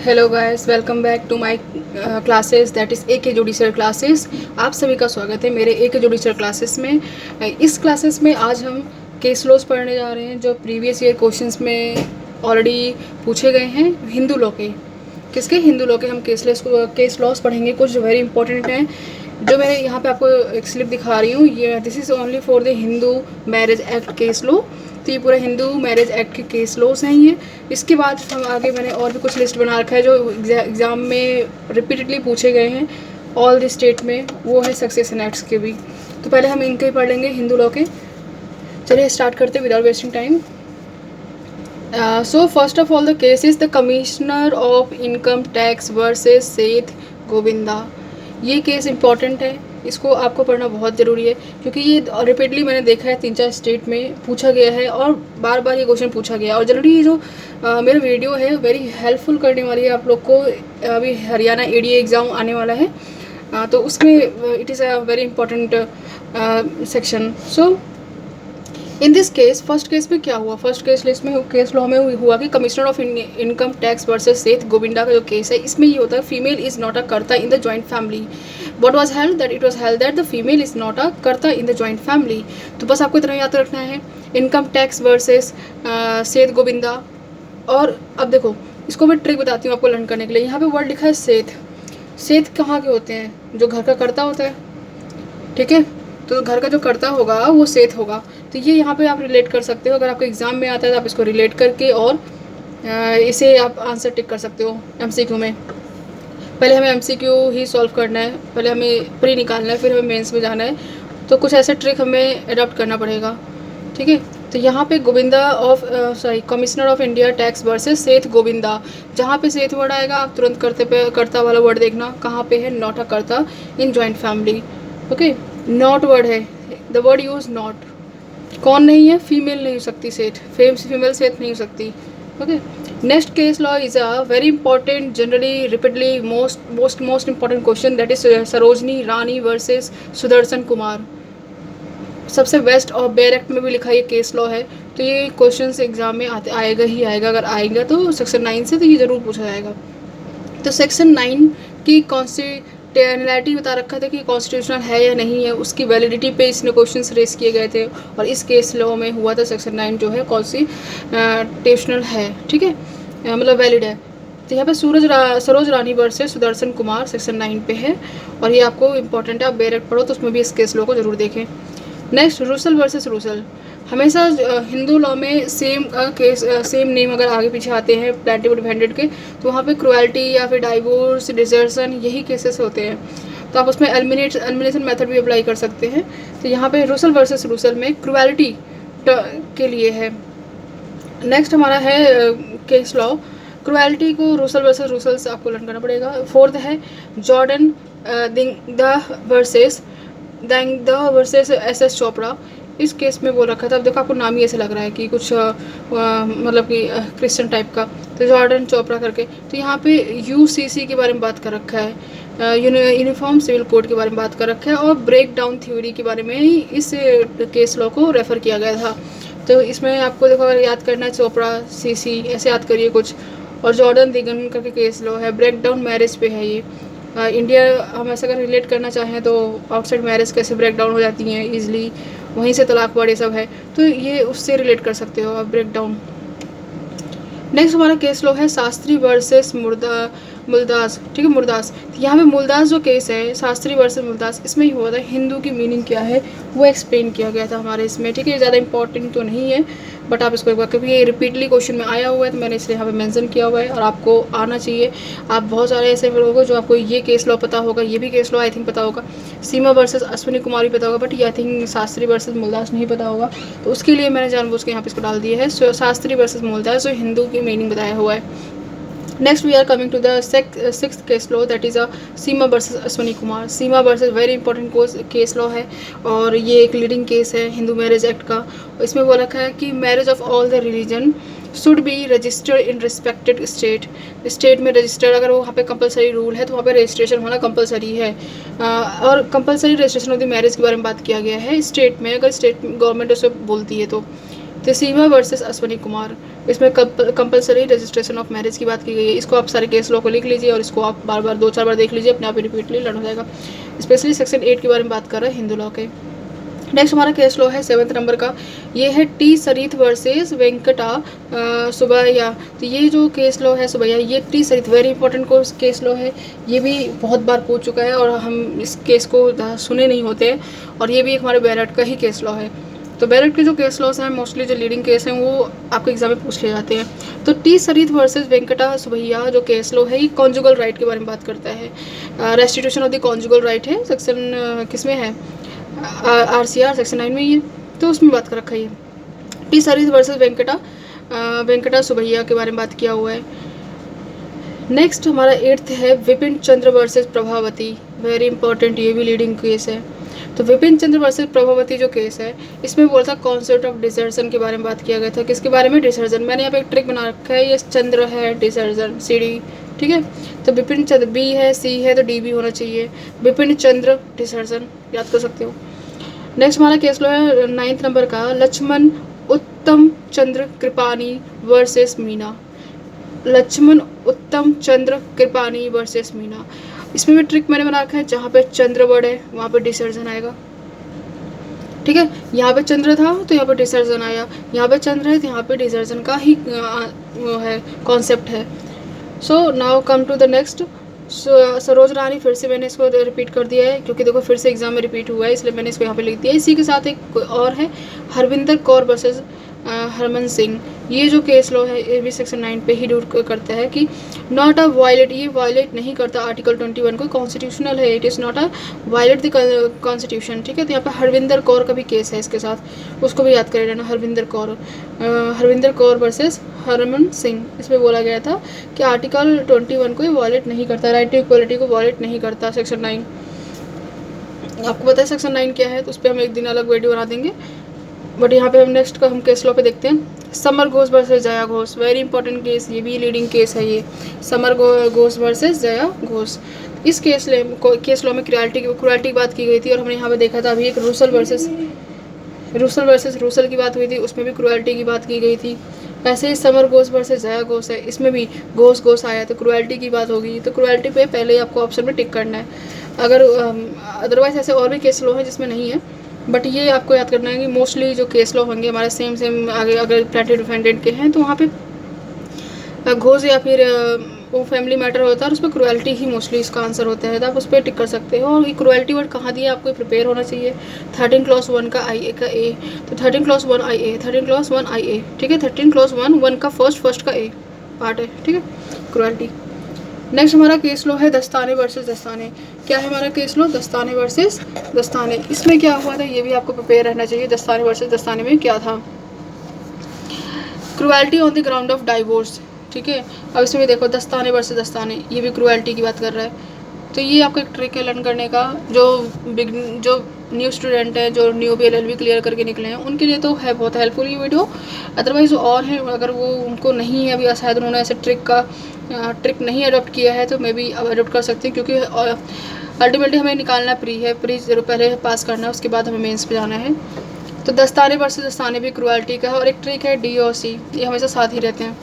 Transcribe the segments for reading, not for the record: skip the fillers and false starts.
Hello guys, welcome back to my classes that is A K judicial classes. आप सभी का स्वागत है मेरे ए के जुडिशल क्लासेस में। इस क्लासेस में आज हम केस लॉज पढ़ने जा रहे हैं जो प्रीवियस ईयर क्वेश्चंस में ऑलरेडी पूछे गए हैं। हिंदू लॉ के हिंदू लॉ के हम केस लॉज पढ़ेंगे, कुछ वेरी इंपॉर्टेंट हैं जो मैं यहाँ पे आपको एक स्लिप दिखा रही हूँ। ये this is only for the Hindu marriage act case law. तो ये पूरा हिंदू मैरिज एक्ट के केस लॉस हैं ये। इसके बाद हम आगे मैंने और भी कुछ लिस्ट बना रखा है जो एग्ज़ाम में रिपीटेडली पूछे गए हैं ऑल द स्टेट में, वो है सक्सेशन एक्ट्स के भी। तो पहले हम इनके ही पढ़ लेंगे हिंदू लॉ के। चलिए स्टार्ट करते हैं without wasting time. So first of all the case is the commissioner of income tax versus सेठ गोविंदा। ये केस इंपॉर्टेंट है, इसको आपको पढ़ना बहुत ज़रूरी है क्योंकि ये रिपीटली मैंने देखा है 3-4 स्टेट में पूछा गया है और बार बार ये क्वेश्चन पूछा गया है। और जनरली ये जो मेरा वीडियो है वेरी हेल्पफुल करने वाली है आप लोग को। अभी हरियाणा एडीए एग्ज़ाम आने वाला है, तो उसमें it is a very important section. So in this case first case में क्या हुआ, फर्स्ट केस लिस्ट में केस लॉ में हुआ कि commissioner of income tax versus सेठ गोविंदा का जो केस है, इसमें ये होता है फीमेल इज नॉट अ कर्ता in the joint family. What was held that it was held that the female is not a कर्ता इन द जॉइंट फैमिली। तो बस आपको इतना याद रखना है, इनकम टैक्स वर्सेस सेठ गोविंदा। और अब देखो, इसको मैं ट्रिक बताती हूँ आपको लर्न करने के लिए। यहाँ पे वर्ड लिखा है सेठ। सेठ कहाँ के होते हैं? जो घर का कर्ता होता है, ठीक है। तो घर का जो कर्ता होगा वो सेठ होगा। तो ये यहाँ पे आप रिलेट कर सकते हो। अगर आपको एग्ज़ाम में आता है तो आप इसको रिलेट करके और इसे आप आंसर टिक कर सकते हो एमसीक्यू में। पहले हमें एमसीक्यू ही सॉल्व करना है, पहले हमें प्री निकालना है, फिर हमें मेंस में जाना है। तो कुछ ऐसे ट्रिक हमें अडॉप्ट करना पड़ेगा, ठीक है। तो यहाँ पे Govinda of commissioner of India tax versus सेठ गोविंदा। जहाँ पे सेठ वर्ड आएगा आप तुरंत कर्ता वाला वर्ड देखना कहाँ पे है, नॉट अ कर्ता in joint family. Okay, not word है, द वर्ड यूज नॉट। कौन नहीं है? फीमेल नहीं हो सकती सेठ, फीमेल सेठ नहीं हो सकती। Okay, next case law is a very important, generally repeatedly most important question, that is Sarojini Rani versus Sudarshan Kumar. सबसे बेस्ट और बेयर एक्ट में भी लिखा ये केस लॉ है। तो ये क्वेश्चन एग्जाम में आएगा ही आएगा। अगर आएगा तो सेक्शन 9 से तो ये ज़रूर पूछा जाएगा। तो सेक्शन 9 की कॉन्स्टिट्यूशनैलिटी बता रखा था कि कॉन्स्टिट्यूशनल है या नहीं है, उसकी वैलिडिटी पे इसने क्वेश्चंस रेस किए गए थे। और इस केस लॉ में हुआ था सेक्शन 9 जो है कॉन्स्टिट्यूशनल है, ठीक है, मतलब वैलिड है। तो यहाँ पे सरोज रानी वर्सेस सुदर्शन कुमार सेक्शन 9 पे है और ये आपको इंपॉर्टेंट है। आप बेरेक्ट पढ़ो तो उसमें भी इस केस लॉ को जरूर देखें। नेक्स्ट, रूसल वर्सेस रूसल। हमेशा हिंदू लॉ में सेम केस सेम नेम अगर आगे पीछे आते हैं प्लेंटिव डिफेंडेड के, तो वहाँ पे क्रुएल्टी या फिर डाइवोर्स, डिजर्सन, यही केसेस होते हैं। तो आप उसमें एलिमिनेशन मेथड भी अप्लाई कर सकते हैं। तो यहाँ पे रूसल वर्सेस रूसल में क्रुएल्टी के लिए है। नेक्स्ट हमारा है केस लॉ, क्रुएल्टी को रूसल वर्सेस रूसल से आपको लर्न करना पड़ेगा। फोर्थ है जॉर्डन दिंगदा वर्सेस एस चोपड़ा। इस केस में बोल रखा था, अब देखो आपको नाम ही ऐसे लग रहा है कि कुछ मतलब कि क्रिश्चियन टाइप का, तो जॉर्डन चोपड़ा करके। तो यहाँ पे यूसीसी के बारे में बात कर रखा है, यूनिफॉर्म सिविल कोड के बारे में बात कर रखा है और ब्रेक डाउन थ्योरी के बारे में ही इस केस लॉ को रेफ़र किया गया था। तो इसमें आपको देखो अगर याद करना है चोपड़ा सीसी ऐसे याद करिए कुछ। और जॉर्डन दिगन करके केस लॉ है, ब्रेक डाउन मैरिज पे है ये। इंडिया हम ऐसा अगर रिलेट करना चाहें तो आउटसाइड मैरिज कैसे ब्रेक डाउन हो जाती हैं ईजिली, वहीं से तलाक वर्ड ये सब है, तो ये उससे रिलेट कर सकते हो आप ब्रेक डाउन। नेक्स्ट हमारा केस लॉ है शास्त्री वर्सेस मुल्दास, ठीक है, मुल्दास। यहाँ पे मुल्दास जो केस है शास्त्री वर्सेस मुल्दास, इसमें ही हुआ था हिंदू की मीनिंग क्या है वो एक्सप्लेन किया गया था हमारे इसमें, ठीक है। ज़्यादा इंपॉर्टेंट तो नहीं है बट आप इसको एक बार, क्योंकि ये रिपीटली क्वेश्चन में आया हुआ है तो मैंने इसलिए यहाँ पे मेंशन किया हुआ है और आपको आना चाहिए। आप बहुत सारे ऐसे लोग हो जो आपको ये केस लॉ पता होगा, ये भी केस लॉ आई थिंक पता होगा, सीमा वर्सेस अश्विनी कुमार भी पता होगा, बट ये आई थिंक शास्त्री वर्सेस मुल्दास नहीं पता होगा। तो उसके लिए मैंने जानबूझ के यहाँ पे इसको डाल दिया है शास्त्री वर्सेस मुल्दास, जो हिंदू की मीनिंग बताया हुआ है। Next we are coming to the sixth case law, that is a Seema versus Ashwini Kumar. Seema versus very important case law है और ये एक लीडिंग केस है हिंदू मैरिज एक्ट का। इसमें बोला रखा है कि marriage of all the religion should be registered in respected state. State में रजिस्टर्ड, अगर वहाँ पे कंपलसरी रूल है तो वहाँ पे रजिस्ट्रेशन होना कंपलसरी है। और compulsory registration of the marriage के बारे में बात किया गया है स्टेट में, अगर स्टेट गवर्नमेंट उसे बोलती है तो। तसीमा वर्सेस अश्वनी कुमार, इसमें कंपलसरी रजिस्ट्रेशन ऑफ मैरिज की बात की गई है। इसको आप सारे केस लॉ को लिख लीजिए और इसको आप बार बार 2-4 बार देख लीजिए, अपने आप ही रिपीटली लर्न हो जाएगा। स्पेशली सेक्शन 8 के बारे में बात कर रहे हैं हिंदू लॉ के। नेक्स्ट हमारा केस लॉ है 7th नंबर का, ये है टी सरित वर्सेस वेंकटा सुबैया। तो ये जो केस लॉ है सुबैया, ये T Sareetha very important case law है। ये भी बहुत बार पूछ चुका है और हम इस केस को सुने नहीं होते हैं, और ये भी हमारे बैरट का ही केस लॉ है। तो बैरट के जो केस लॉस हैं मोस्टली जो लीडिंग केस हैं वो आपके एग्जाम में पूछ लिए जाते हैं। तो टी सरित वर्सेस वेंकटा सुबैया जो केस लॉ है, ये कॉन्जुगल राइट के बारे में बात करता है। Restitution of the conjugal right है, सेक्शन किसमें है, RCR सेक्शन 9 में ही है, तो उसमें बात कर रखा है। टी सरित वर्सेस वेंकटा सुबैया के बारे में बात किया हुआ है। नेक्स्ट हमारा 8th है विपिन चंद्र वर्सेस प्रभावती, वेरी इंपॉर्टेंट, ये भी लीडिंग केस है। तो विपिन चंद्र वर्सेस प्रभावती जो केस है, इसमें बोला था कॉन्सेप्ट ऑफ डिसर्जन के बारे में बात किया गया था। किसके बारे में, डिसर्जन। मैंने यहाँ पे एक ट्रिक बना रखा है, ये चंद्र है, डिसर्जन CD, ठीक है। तो विपिन चंद्र B है, C है, तो D भी होना चाहिए। विपिन चंद्र डिसर्जन याद कर सकते हो। नेक्स्ट हमारा केस लॉ है 9th नंबर का, लक्ष्मण उत्तम चंद्र कृपानी वर्सेस मीना। लक्ष्मण उत्तम चंद्र कृपानी वर्सेस मीना, इसमें भी ट्रिक मैंने बना रखा है, जहाँ पे चंद्र वर्ड है वहाँ पे डिसर्जन आएगा, ठीक है। यहाँ पे चंद्र था तो यहाँ पे डिसर्जन आया, यहाँ पे चंद्र है तो यहाँ पे डिसर्जन का ही वो है, कॉन्सेप्ट है। So now come to the next. Saroj Rani, फिर से मैंने इसको रिपीट कर दिया है क्योंकि देखो फिर से एग्जाम में रिपीट हुआ है, इसलिए मैंने इसको यहाँ पे लिख दिया है। इसी के साथ एक और है हरविंदर कौर वर्सेस हरमन सिंह। ये जो केस लॉ है ये भी सेक्शन 9 पे ही डूट करता है कि नॉट अ वायलेट, ये वायलेट नहीं करता आर्टिकल 21 को, कॉन्स्टिट्यूशनल है, it is not a violate the constitution, ठीक है। तो यहाँ पे हरविंदर कौर का भी केस है इसके साथ, उसको भी याद करे रहना। हरविंदर कौर वर्सेस हरमन सिंह, इसमें बोला गया था कि आर्टिकल 21 को वायलेट नहीं करता, राइट टू इक्वलिटी को वायलेट नहीं करता। सेक्शन 9 आपको पता है सेक्शन 9 क्या है, तो उस पर हम एक दिन अलग वीडियो बना देंगे। बट यहाँ पे हम नेक्स्ट का हम केस लॉ पे देखते हैं, summer Ghosh versus Jaya Ghosh, very important case, ये भी लीडिंग केस है। ये समर घोष वर्सेस जया घोष, इस केस लॉ में क्रुएल्टी की बात की गई थी, और हमने यहाँ पे देखा था अभी एक रूसल वर्सेस रूसल की बात हुई थी, उसमें भी क्रुएल्टी की बात की गई थी। ऐसे ही समर घोष वर्सेस जया घोष है, इसमें भी घोष आया तो क्रुएल्टी की बात होगी, तो क्रुएल्टी पे पहले ही आपको ऑप्शन में टिक करना है। अगर अदरवाइज ऐसे और भी केस लॉ है जिसमें नहीं है, बट ये आपको याद करना है कि मोस्टली जो केस लॉ होंगे हमारे सेम आगे अगर प्लेटेड डिफेंडेंट के हैं तो वहाँ पे घोष या फिर वो फैमिली मैटर होता है, और उसमें क्रुएल्टी ही मोस्टली इसका आंसर होता है, तो आप उस पर टिक कर सकते हो। और ये क्रुएल्टी वर्ड कहाँ दिया आपको प्रिपेयर होना चाहिए, 13 क्लॉज 1 का IA का A, तो 13 क्लॉज 1 IA, 13 क्लॉज 1 IA, ठीक है। 13 क्लॉज 1 का फर्स्ट का A पार्ट है, ठीक है, क्रुएल्टी। नेक्स्ट हमारा केस लॉ है दस्ताने वर्सेस दस्ताने। क्या है हमारा केस लॉ, दस्ताने वर्सेस दस्ताने। इसमें क्या हुआ था ये भी आपको प्रिपेयर रहना चाहिए, दस्ताने वर्सेस दस्ताने में क्या था, cruelty on the ground of divorce, ठीक है। अब इसमें देखो दस्ताने वर्सेस दस्ताने, ये भी क्रुएल्टी की बात कर रहा है। तो ये आपका एक ट्रिक है लर्न करने का, जो न्यू स्टूडेंट है, जो न्यू LLB क्लियर करके निकले हैं, उनके लिए तो है बहुत हेल्पफुल ये वीडियो। अदरवाइज और हैं, अगर वो उनको नहीं है अभी, शायद उन्होंने ऐसे ट्रिक नहीं अडोप्ट किया है, तो मैं भी अडोप्ट कर सकती हूँ, क्योंकि अल्टीमेटली हमें निकालना प्री जरूर पहले पास करना है, उसके बाद हमें मेंस पे जाना है। तो दस्ताने वर्सेस दस्ताने भी क्रुएल्टी का है, और एक ट्रिक है D और C, ये हमेशा साथ ही रहते हैं।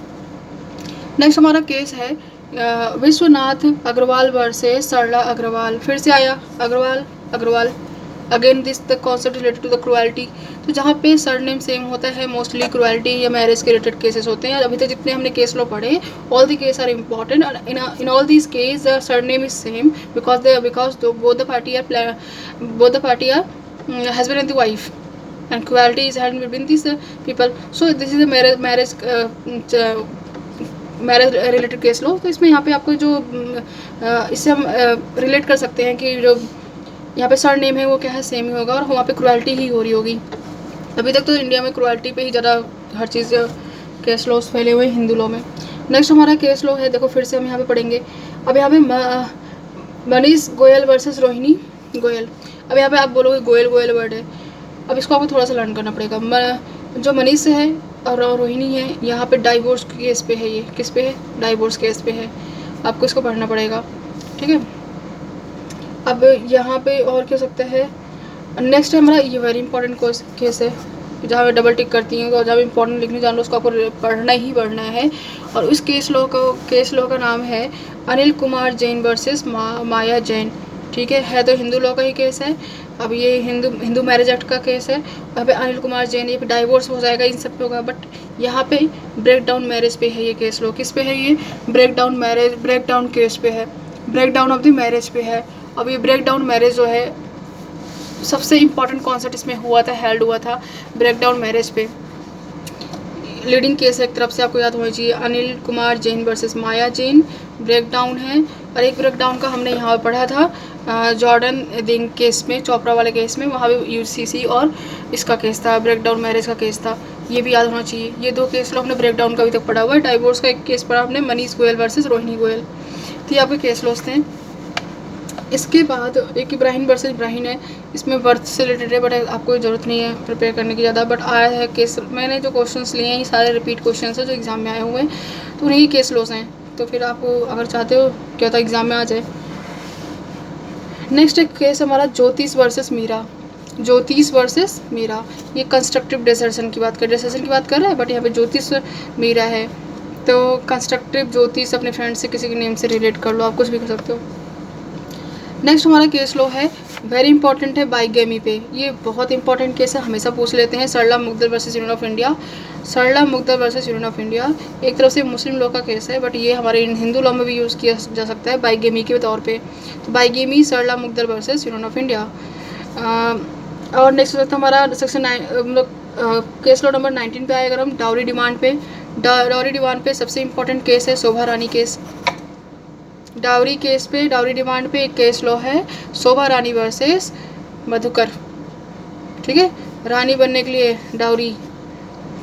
नेक्स्ट हमारा केस है विश्वनाथ अग्रवाल वर्सेस सरला अग्रवाल, फिर से आया Agarwal again this the concept related to the cruelty. तो जहाँ पे सरनेम सेम होता है मोस्टली क्रुएल्टी या मैरिज के रिलेटेड केसेस होते हैं। अभी तक जितने हमने केस लॉ पढ़े, all the case are important, in all this case the surname is same because both the party are husband and the wife, and cruelty is happening between these people. So this is a marriage related case law. तो इसमें यहाँ पे आपको जो इससे हम relate कर सकते हैं कि जो यहाँ पे सर नेम है वो क्या है, सेम ही होगा, और वहाँ पे क्रुएल्टी ही हो रही होगी। अभी तक तो इंडिया में क्रुएल्टी पे ही ज़्यादा हर चीज़ केस लॉस फैले हुए हैं हिंदू लॉ में। नेक्स्ट हमारा केस लॉ है, देखो फिर से हम यहाँ पे पढ़ेंगे। अब यहाँ पे मनीष गोयल वर्सेस रोहिणी गोयल। अब यहाँ पे आप बोलोगे गोयल वर्ड है, अब इसको आपको थोड़ा सा लर्न करना पड़ेगा। जो मनीष है और रोहिणी है, यहाँ पे डाइवोर्स केस पे है, ये किस पे है, डाइवोर्स केस पे है, आपको इसको पढ़ना पड़ेगा, ठीक है। अब यहाँ पे और क्या हो सकता है, नेक्स्ट है हमारा ये वेरी इंपॉर्टेंट केस है, जहाँ मैं डबल टिक करती हूँ और जहाँ इंपॉर्टेंट लिखने जान लो उसको आपको पढ़ना ही पढ़ना है। और उस केस लॉ का नाम है अनिल कुमार जैन वर्सेस माया जैन। ठीक है तो हिंदू लॉ का ही केस है। अब ये हिंदू मैरिज एक्ट का केस है। यहाँ पे अनिल कुमार जैन, ये डाइवोर्स हो जाएगा इन सब पे होगा, बट यहाँ पे ब्रेक डाउन मैरिज पे है ये केस लॉ। किस पे है ये? ब्रेक डाउन केस पे है, break down of the marriage पे है। अब ये ब्रेक डाउन मैरिज जो है सबसे इम्पॉर्टेंट कॉन्सेप्ट इसमें हुआ था, हेल्ड हुआ था ब्रेक डाउन मैरिज पे। लीडिंग केस एक तरफ से आपको याद होना चाहिए, अनिल कुमार जैन वर्सेस माया जैन ब्रेक डाउन है। और एक ब्रेक डाउन का हमने यहाँ पर पढ़ा था जॉर्डन दिंग केस में, चोपड़ा वाले केस में, वहाँ भी यूसीसी और इसका केस था, ब्रेक डाउन मैरिज का केस था। ये भी याद होना चाहिए। ये दो केस लो हमने ब्रेक डाउन का अभी तक पढ़ा हुआ है। डाइवोर्स का एक केस पढ़ा हमने, मनीष गोयल वर्सेस रोहिणी गोयल। तो ये आपके केस लॉस थे। इसके बाद एक इब्राहिम वर्सेस इब्राहिम है, इसमें बर्थ से रिलेटेड है, बट आपको ज़रूरत नहीं है प्रिपेयर करने की ज़्यादा। बट आया है केस, मैंने जो क्वेश्चंस लिए हैं ये सारे रिपीट क्वेश्चंस हैं जो एग्ज़ाम में आए हुए हैं, तो उन्हीं केस लॉस हैं। तो फिर आप अगर चाहते हो क्या होता है एग्ज़ाम में आ जाए। नेक्स्ट एक केस हमारा ज्योतिष वर्सेस मीरा। ज्योतिष वर्सेस मीरा, ये कंस्ट्रक्टिव डिसर्शन की बात कर रहा है, बट यहाँ पे ज्योतिष मीरा है। तो कंस्ट्रक्टिव ज्योतिष अपने फ्रेंड से किसी के नेम से रिलेट कर लो, आप कुछ भी कर सकते हो। नेक्स्ट हमारा केस लॉ है, वेरी इंपॉर्टेंट है, बाइगेमी पे। ये बहुत इंपॉर्टेंट केस है, हमेशा पूछ लेते हैं। Sarla Mudgal versus Union of India. Sarla Mudgal versus Union of India एक तरफ से मुस्लिम लॉ का केस है, बट ये हमारे हिंदू लॉ में भी यूज़ किया जा सकता है बाइगेमी के तौर पे। तो bigamy Sarla Mudgal versus Union of India. और नेक्स्ट हो सकता है हमारा सेक्शन 9 केस लॉ नंबर 19 पे आएगा हम, डाउरी डिमांड पे। डाउरी डिमांड पे सबसे इंपॉर्टेंट केस है शोभा रानी केस। डाउरी केस पे, डाउरी डिमांड पे एक केस लॉ है शोभा रानी वर्सेस मधुकर। ठीक है, रानी बनने के लिए डाउरी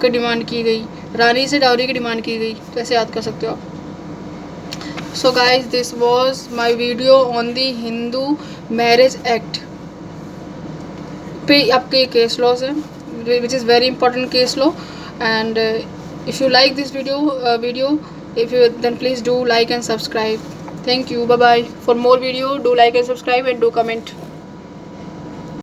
की डिमांड की गई, रानी से डाउरी की डिमांड की गई, तो ऐसे याद कर सकते हो आप। So guys this was my video on the Hindu marriage act पे आपके केस लॉज हैं, which is very important case law. And if you like this video, if you then please do like and subscribe. Thank you. Bye bye. For more video, do like and subscribe and do comment.